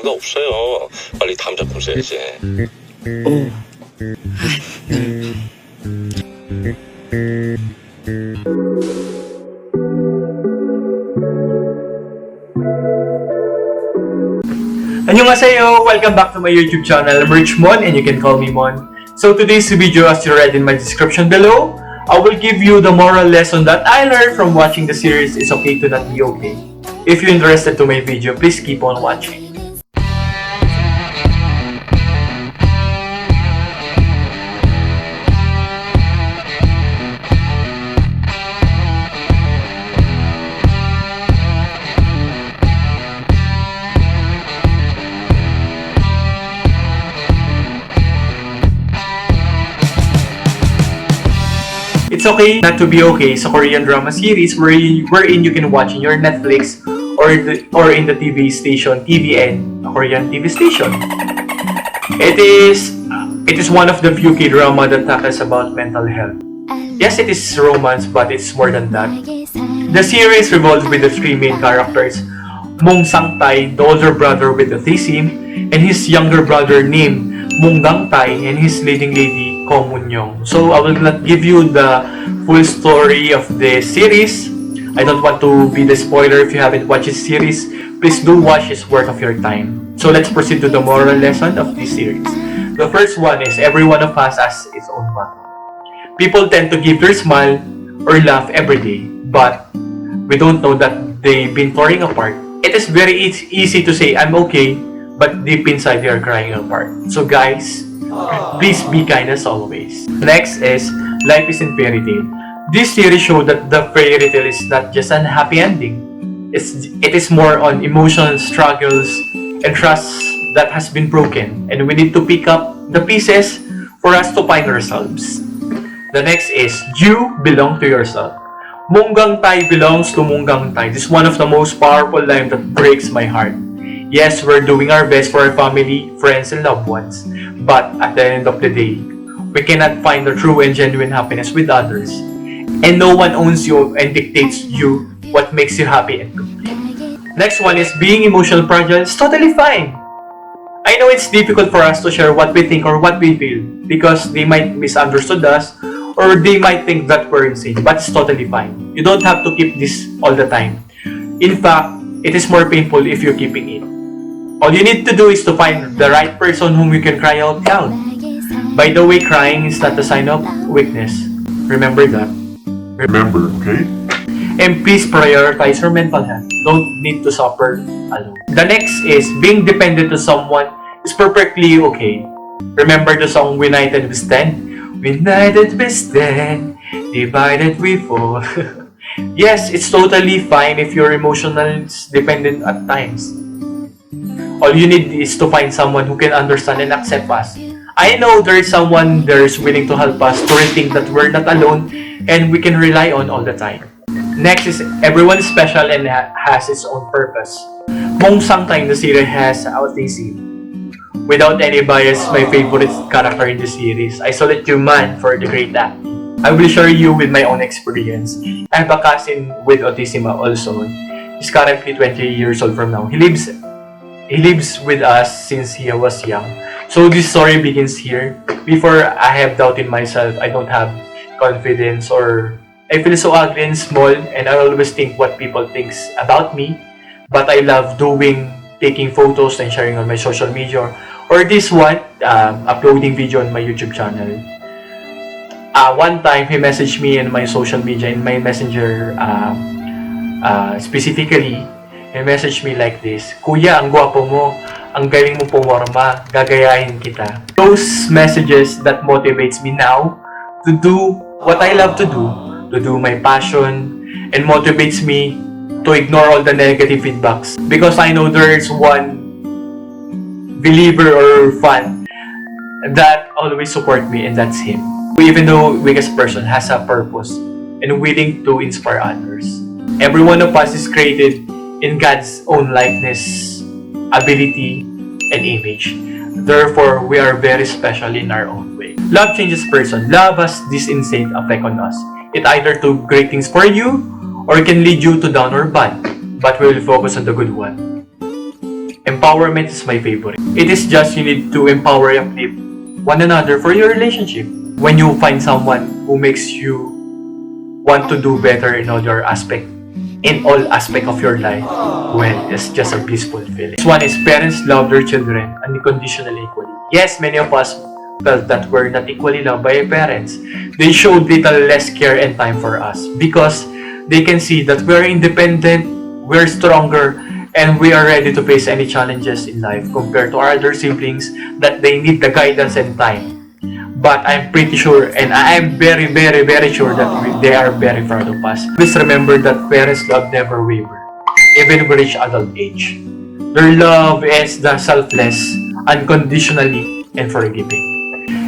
의미가 없어요. 빨리 다음 작품 써야지. Annyeonghaseyo! Welcome back to my YouTube channel. I'm Rich Mon and you can call me Mon. So today's video, as you read in my description below, I will give you the moral lesson that I learned from watching the series It's Okay to Not Be Okay. If you're interested to my video, please keep on watching. It's Okay Not to Be Okay is a Korean drama series wherein you can watch in your Netflix or in the TV station TVN, a Korean TV station. It is one of the few K-drama that tackles about mental health. Yes, it is romance, but it's more than that. The series revolves with the three main characters: Mong Sang-tae, the older brother with autism, and his younger brother named Mong Gang-tae, and his leading lady Ko Moon-young. So I will not give you the full story of the series. I don't want to be the spoiler. If you haven't watched this series, please do watch. It's worth of your time. So let's proceed to the moral lesson of this series. The first one is every one of us has its own motto. People tend to give their smile or laugh every day, but we don't know that they've been tearing apart. It is very easy to say I'm okay, but deep inside they are crying apart. So guys, please be kind as always. Next is life isn't fairy tale. This series shows that the fairy tale is not just an happy ending. It is more on emotional struggles and trust that has been broken, and we need to pick up the pieces for us to find ourselves. The next is you belong to yourself. Mong Gang-tae belongs to Mong Gang-tae. This is one of the most powerful lines that breaks my heart. Yes, we're doing our best for our family, friends, and loved ones. But at the end of the day, we cannot find the true and genuine happiness with others. And no one owns you and dictates you what makes you happy and complete. Next one is being emotional fragile is totally fine. I know it's difficult for us to share what we think or what we feel because they might misunderstood us or they might think that we're insane, but it's totally fine. You don't have to keep this all the time. In fact, it is more painful if you're keeping it. All you need to do is to find the right person whom you can cry out loud. By the way, crying is not a sign of weakness. Remember that. Remember, okay? And please prioritize your mental health. Don't need to suffer alone. The next is being dependent to someone is perfectly okay. Remember the song United We Stand? United we stand, divided we fall. Yes, it's totally fine if you're emotionally dependent at times. All you need is to find someone who can understand and accept us. I know there is someone there is willing to help us to rethink that we're not alone and we can rely on all the time. Next is everyone is special and has its own purpose. Mong Sang-tae in the series has autism. Without any bias, my favorite character in the series. I salute you, man, for the great acting. I will share you with my own experience. I have a cousin with autism also. He's currently 20 years old from now. He lives with us since he was young. So this story begins here. Before I have doubt in myself, I don't have confidence, or I feel so ugly and small, and I always think what people think about me. But I love taking photos and sharing on my social media, or this one, uploading video on my YouTube channel. One time, he messaged me in my social media, in my messenger specifically. He messaged me like this: Kuya, ang gwapo mo, ang galing mong pumorma, gagayahin kita. Those messages that motivates me now to do what I love to do my passion, and motivates me to ignore all the negative feedbacks. Because I know there is one believer or fan that always support me, and that's him. Even though weakest person has a purpose and willing to inspire others. Every one of us is created in God's own likeness, ability, and image. Therefore, we are very special in our own way. Love changes person. Love has this insane effect on us. It either do great things for you or it can lead you to down or bad. But we will focus on the good one. Empowerment is my favorite. It is just you need to empower and uplift one another for your relationship. When you find someone who makes you want to do better in all aspect of your life, well, it's just a blissful feeling. This one is parents love their children unconditionally equally. Yes, many of us felt that we're not equally loved by our parents. They showed little less care and time for us because they can see that we're independent, we're stronger, and we are ready to face any challenges in life compared to our other siblings that they need the guidance and time. But I'm pretty sure, and I'm very, very, very sure that they are very proud of us. Please remember that parents' love never waver, even we reach adult age. Their love is the selfless, unconditionally, and forgiving.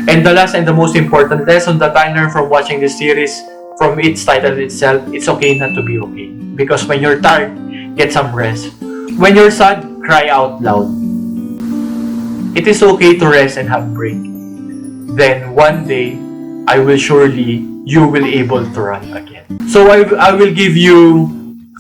And the last and the most important lesson that I learned from watching this series, from its title itself, it's okay not to be okay. Because when you're tired, get some rest. When you're sad, cry out loud. It is okay to rest and have break. Then one day, you will able to run again. So I will give you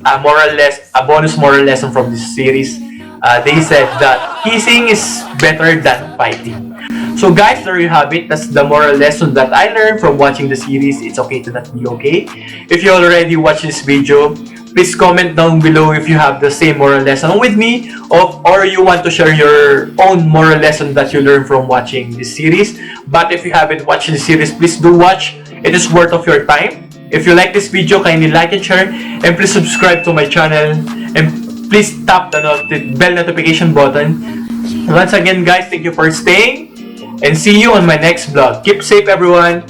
a bonus moral lesson from this series. They said that kissing is better than fighting. So guys, there you have it. That's the moral lesson that I learned from watching the series. It's okay to not be okay. If you already watched this video, please comment down below if you have the same moral lesson with me, or you want to share your own moral lesson that you learned from watching this series. But if you haven't watched this series, please do watch. It is worth of your time. If you like this video, kindly like and share, and please subscribe to my channel, and please tap the bell notification button. Once again guys, thank you for staying, and see you on my next vlog. Keep safe everyone.